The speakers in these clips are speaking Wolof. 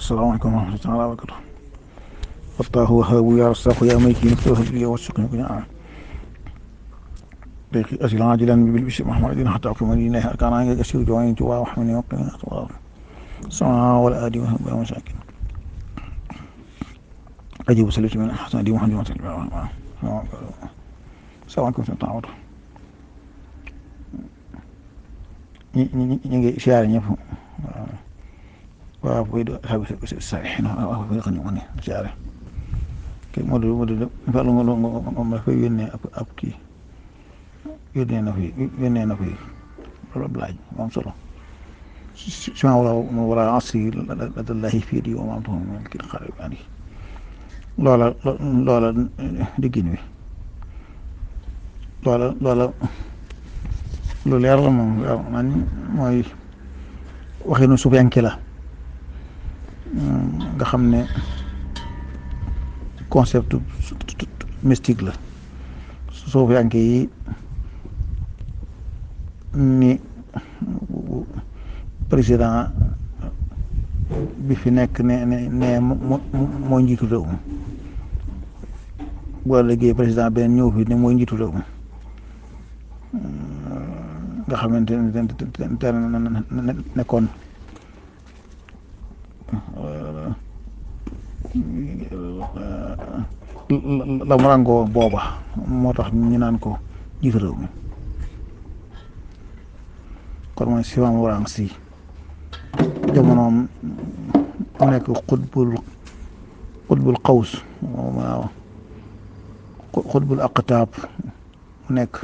السلام عليكم ورحمة الله وبركاته. الله وهاب يا رزاق يا ملك نفسه لي وسقني بناء ضيق أجل عاجلا بالبشر محمد حتى أقيم لله كان يسير جوعين جوا وحمني وقني أطوار السماء والآدي وهب يا مساكين أجيب سلسل من الحسن دي محمد وسلم السلام عليكم ورحمة الله وبركاته. ñu ngi siyaare ñëpp waaw booy saalihin waaw booy xam ne siyaare kii moo di dafa am moom dafay yónnee ab kii yónnee na fi loolu ab laaj moom solo si ma war a asri ladallahi fii di wa ma antum min kii xare bi loola diggin wi loola lu leer la moom waaw man mooy waxinu suufiyanke la nga xam ne concept mystique la suufiyanke yi ni président bi fi nekk ne mooy njiitu réew mi boo liggéey président beneen ñëw fi ne mooy njiitu réew mi nga xamante ne nekkoon la mu ràngoo booba moo tax ñu naan ko jiitu réew mi kon mooy si maam warang si jamonoom mu nekk xutbul xaws waaw xutbul aqtaab mu nekk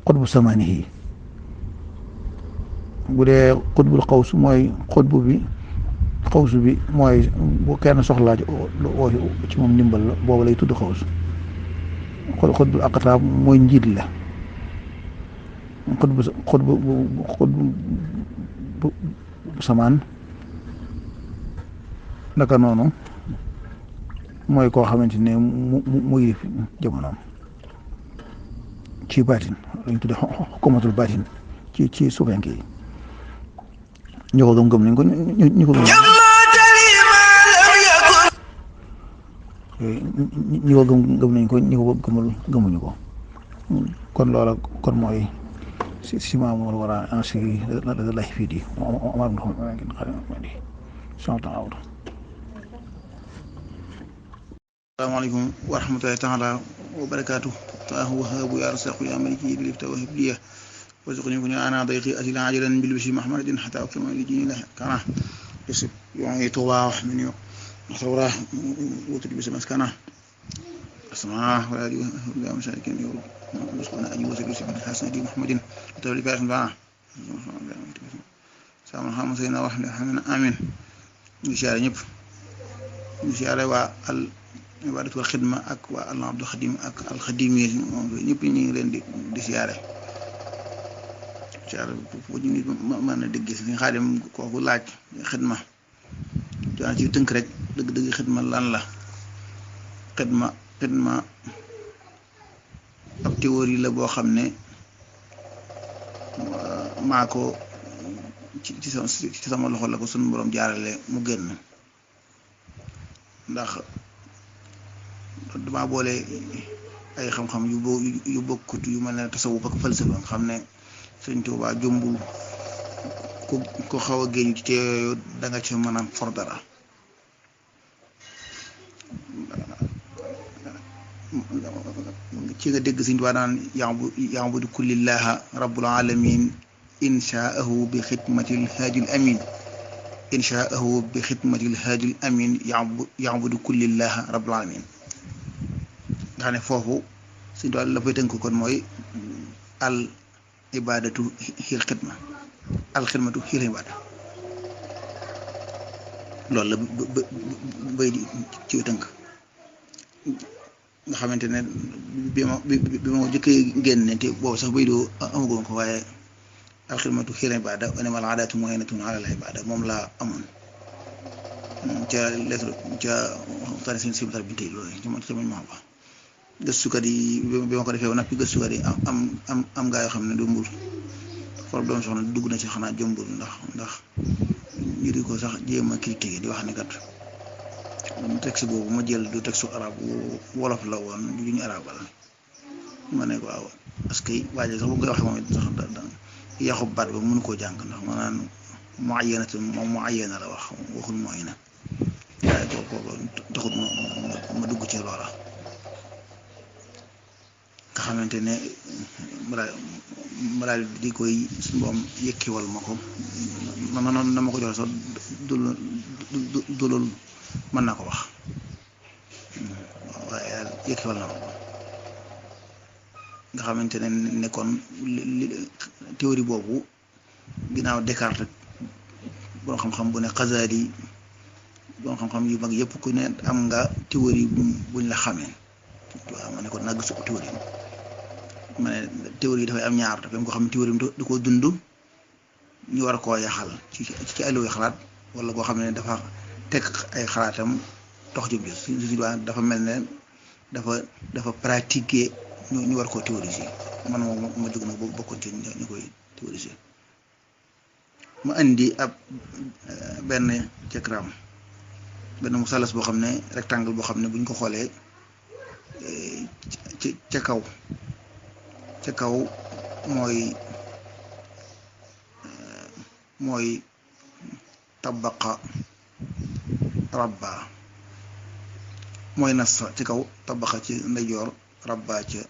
xutbu samaani yi bu dee xutbul xawsu mooy xutbu bi xawsu bi mooy bu kenn soxlaa ci moom ndimbal la boobu lay tudd xawsu xutbul aqtaab mooy njiit la xutbu samaan naka noonu mooy koo xamante ne mu yëf jamonoom ci baatin lañ tudde xukumatul baatin ci suufiyanke yi ñu ko gëm nañ ko ñu ko gëm nañ ko ñu ko gëmuñu ko kon loola kon mooy si maamul war a ansiri la lay fii di omar ndox asalaamaaleykum wa rahmatulahi taala wa barakaatu taahu wahaabu ya rasaqu ya maliki lifta wahib liya warzuqni kun ana dayqi asila ajalan bil bishri mahmadin hatta ukima li dini la kana yusib yu'i tuwa min yu thawra wutul bis maskana asma wa ali wa mashakin yu musqana aji wasil bis hasan di muhammadin tawli barakun bana sama xam sayna wax amin ñu siyaare ñëpp ñu siyaare waa al ibadatul xidma ak waa al abdul xadim ak al xadim yi ñëpp ñu ngi leen di siyaare foo ñu nit mën a dégg si nga xaadim kooku laaj xidma joana ci tënk rek dëgg xidma lan la xidma ab théorie la boo xam ne maa ko ci sama loxo la ko sunu borom jaarale mu génn ndax dama boole ay xam-xam yu bokkut yu mel ne tasawuf ak falsafa nga xam ne Sëñ Tuubaa jombul ko xaw a génn ci yooyu da nga ci mën a for dara ci nga dégg Sëñ Tuubaa naan ya'budu kullillaha rabbul alamin inshaahu bi xidmatil haadil amin inshaahu bi xidmatil haadil amin ya'budu kullillaha rabbul alamin nga xam ne foofu Sëñ Tuubaa la fay tënk kon mooy al ibadatu xiil xidma al xidmatu xiil ibada loolu la bay di ci tënk nga xamante ne bi ma jëkkee génne te boobu sax bay doo amagoon ko waaye al xidmatu xiil ibada wa ni'mal aadatu mu'inatun ala al ibada moom laa amoon ca lettre ca waxtaane seen sibitar bi tey loolu ci mañ ma wax gëstukat yi bi ma ko defee ba noppi gëstukat yi am gaa yoo xam ne du mbur problème soxna dugg na ci xanaa jëmbul ndax ñu di ko sax jéem a critiquer di wax ne kat texte boobu ma jël du texte arab wolof la woon du ñu arabal ma ne ko waaw parce que waaye sax bu koy waxee moom it sax yaxu baat ba mënu koo jàng ndax ma naan muayyanatu moom muayyana la waxul mooy na waaye kooku taxut ma dugg ci loola nga xamante ne ma daal di koy suñu boom yëkkiwal ma ko na ma ko joxe sax du loolu mën naa ko wax waaye daal yëkkiwal na ma ko nga xamante ne nekkoon théorie boobu ginnaaw Descartes boo xam-xam bu ne Xasaali boo xam-xam yu mag yëpp ku ne am nga théorie buñ la xamee waaw ma ne ko nag su théorie ma ne théorie dafay am ñaar dafay am ko xam ne théorie du ko dund ñu war koo yaxal ci alluwa xalaat wala koo xam ne dafa teg ay xalaatam dox jëm si dafa mel ne dafa pratiquer ñu war koo théoriser man moom ma jóg nag bokkoon ci ñu koy théoriser ma indi ab benn diagramme benn musalas boo xam ne rectangle boo xam ne bu ñu ko xoolee ca kaw mooy tabaqa rabba mooy nas ci kaw tabaqa ci ndeyjoor rabba ca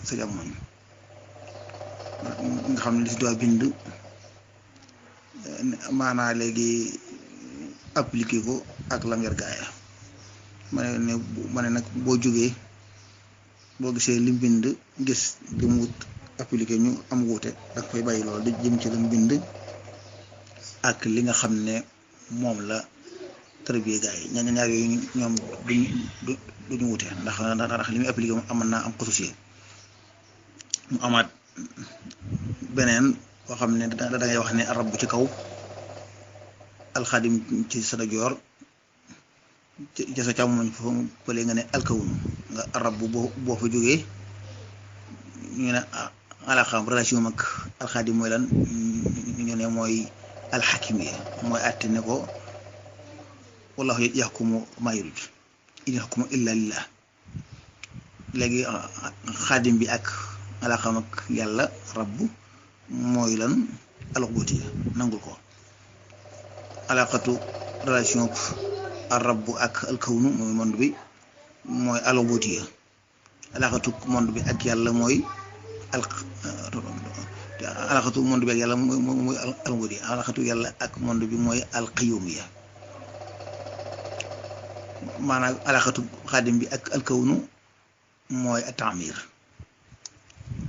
sa jamoñ nga xam ne li si doon bind maanaa léegi appliqué ko ak langeer gaaya ma ne nag boo jógee boo gisee lim bind gis li mu wut appliqué ñu am wuute danga koy bàyyi loolu di jëm ci lim bind ak li nga xam ne moom la tërbiye gaay yi ñaar yooyu ñoom duñu wute ndax li muy appliqué moom amoon naa am xususiye mu amaat beneen boo xam ne da ngay wax ne arab bu ci kaw alxadim ci sa ndijoor ci sa càmmoñ foofu pële nga ne alkawunu nga arab bu boo fa jógee ñu ne alaxam relation mag alxadim mooy lan ñu ne mooy alxakim yi mooy àtte ne ko wallahu yaxkumu maa yurid in yaxkumu illa lillah léegi xaadim bi ak alaxam ak yàlla rabb mooy lan alxubuti nangul ko alaqatu relation rabb ak alkawnu mooy monde bi mooy alxubuti alaqatu monde bi ak yàlla mooy alaqatu monde bi ak yàlla mooy alxubuti alaqatu yàlla ak monde bi mooy alqiyumiya maanaam alaxatu xaadim bi ak alkawnu mooy atamir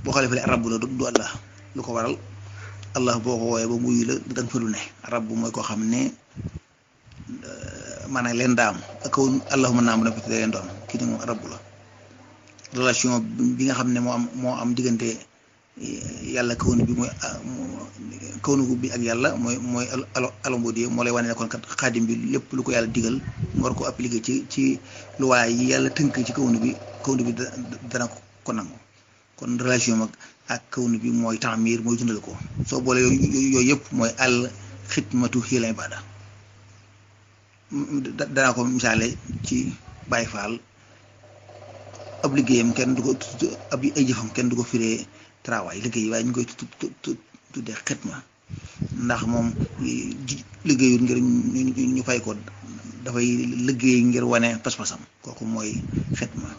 boo xoolee fële rabb la du allah lu ko waral allah boo ko wooyee ba muy la danga fa lu ne rabb mooy koo xam ne maanaam leen daam akawnu allahuma naam na peut leen doon kii ni moom rabb la relation bi nga xam ne moo am diggante yàlla kawnu bi mooy kawnu bi ak yàlla mooy alambodi moo lay wane ne kon kat xaadim bi lépp lu ko yàlla digal mu war ko appliquer ci luwaay yi yàlla tënk ci kawnu bi dana ko nangu kon relation ak kawnu bi mooy taamir mooy dundal ko soo boole yooyu yëpp mooy al xidmatu hiya al ibada danaa ko misaale ci Baay Faal ab liggéeyam kenn du ko ab ay jëfam kenn du ko firee travail liggéey waaye ñu koy tuddee xidma ndax moom liggéeyul ngir ñu fay ko dafay liggéey ngir wane pas-pasam kooku mooy xidma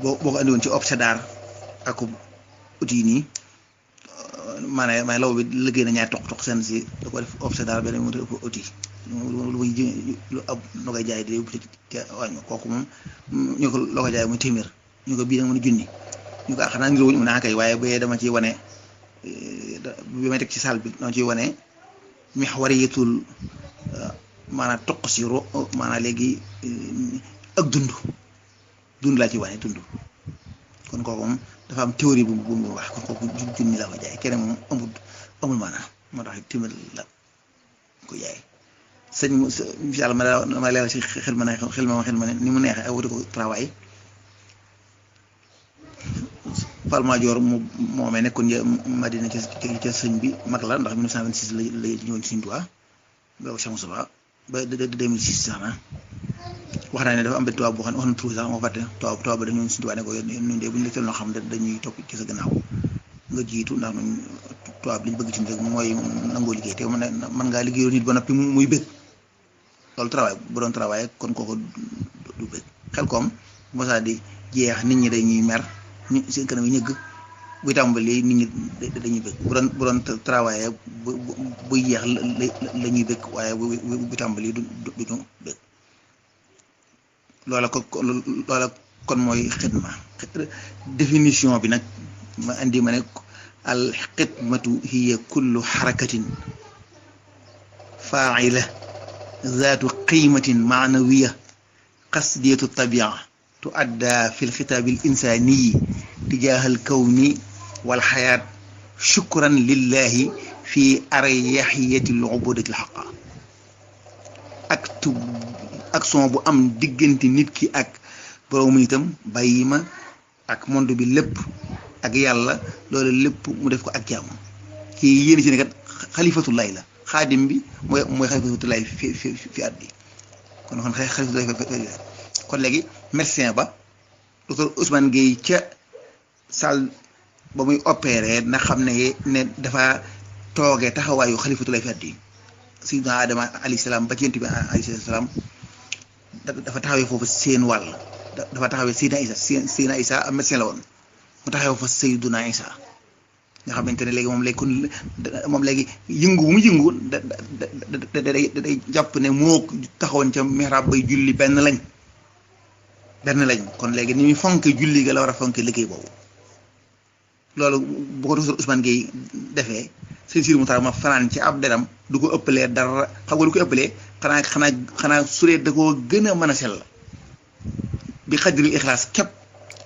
boo ko andi woon ci obsédar ak outil nii maanaam law bi liggéey na ñaari toq seen si da ko def obsédar beneen mu def outil lu muy lu ab loo koy jaay di wàññi kooku moom ñu ko loo koy jaay muy téeméer ñu ko bii nag mën a junni ñu ko xanaa ngir wuñ mu naa kay waaye bu dama ciy wane bi may teg ci salle bi dama ciy wane mihwariyatul maanaam toq si maanaam léegi ak dund laa ci wane dund kon kooku moom dafa am théorie bu mu wax kon kooku junni laa ko jaay keneen moom amul maanaam moo tax téeméer la ko jaay sëñ incha allah ma leeral ci xel ma ne ni mu neexee ak wuti ko travail Fall Madior moomee nekkoon Madina ca sëñ bi mag la ndax 1926 la ñëwoon Sëñ Tuubaa ba Cheikh Moustapha ba 2006 sax na wax naa ne dafa am benn tubaab boo xam ne wax na tur sax moo fàtte tubaab ba dañoo Sëñ Tuubaa ne ko ñun de bu ñu la teel noo xam ne dañuy topp ci sa gannaaw nga jiitu ndax ñun tubaab li ñu bëgg ci rek mooy nangoo liggéey te mën ngaa liggéeyoo nit ba noppi muy bëgg loolu travail bu doon travail kon kooku du bëgg xel koom mosaa di jeex nit ñi dañuy mer seen kanam yi ñëgg buy tàmbali nit ñi dañuy bëgg bu doon travail buy jeex la ñuy bëgg waaye bu tàmbali duñu bëgg loola kon mooy xidma définition bi nag ma indi ma ne al xidmatu hiya kullu xarakatin faa'ila zaatu qiimatin maanawiya qasdiyatu tabia tuadda fi lxitaabi al insaaniyi tijaaha al kawni wal xayaat shukran lillahi fi aryaxiyati al ubudati al xaqa action bu am diggante nit ki ak borom itam bàyyi ma ak monde bi lépp ak yàlla loolu lépp mu def ko ak jàmm kii yéen ci ne kat xalifatullahi la xaadim bi mooy xalifatullahi fi at bi kon xalifatullahi kon léegi médecin ba docteur Ousmane Gueye ca salle ba muy opéré na xam ne dafa toogee taxawaayu xalifatullahi fi at bi Sayyidina Adama alayhi salaam ba ci Yonent bi alayhi salaam dafa taxawee foofu seen wàll dafa taxawee Seydina Isa am médecin la woon mu taxawee fa Seydina Isa nga xamante ne léegi moom léegi yëngu bu mu yëngu day jàpp ne moo taxawoon ca mihrab bay julli benn lañ kon léegi ni muy fonke julli ga la war a fonke liggéey boobu loolu bu ko docteur Ousmane Gueye defee sëñ Sidi Moutar ma fanaan ci ab deram du ko ëppalee dara xam nga lu ko ëppalee xanaa suree da koo gën a mën a sell bi xadril ixlaas képp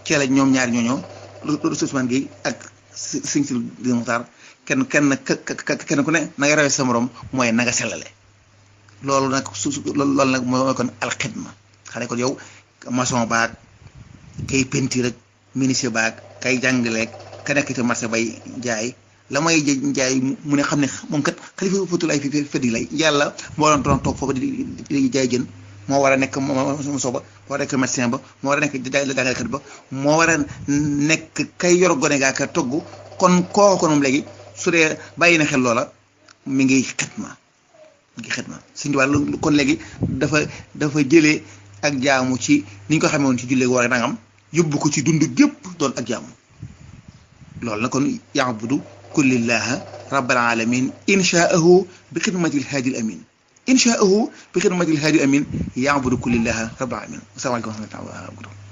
cee la ñoom ñaari ñooñoo docteur Ousmane Gueye ak sëñ Sidi Moutar kenn ku ne na nga rawee sa morom mooy na nga sellale loolu nag loolu nag mooy kon alxidma xane kon yow maçon baag kay peinture rek menuisier baag kay jàngaleeg ka nekk ci marché bay jaay la may jaay mu ne xam ne moom kat xalifa fatulaay fi feddi lay yàlla moo doon toog foofu di jaay jën moo war a nekk moso ba moo war a nekk médecin ba moo war a nekk jàngalekat ba moo war a nekk kay yor gone gaa ka togg kon kooku moom léegi su dee bàyyi na xel loola mi ngi xidma suñu wàll kon léegi dafa jëlee ak jaamu ci ni ñu ko xamee woon ci jullee war a nangam yóbbu ko ci dund gépp doon ak jaamu loolu na kon ya'budu kullillaha rabbal alamin inshaahu bi xidmatil haadil amin inshaahu bi xidmatil haadil amin ya'budu kullillaha rabbal alamin asalaamaaleykum wa rahmatullahi wa barakatuh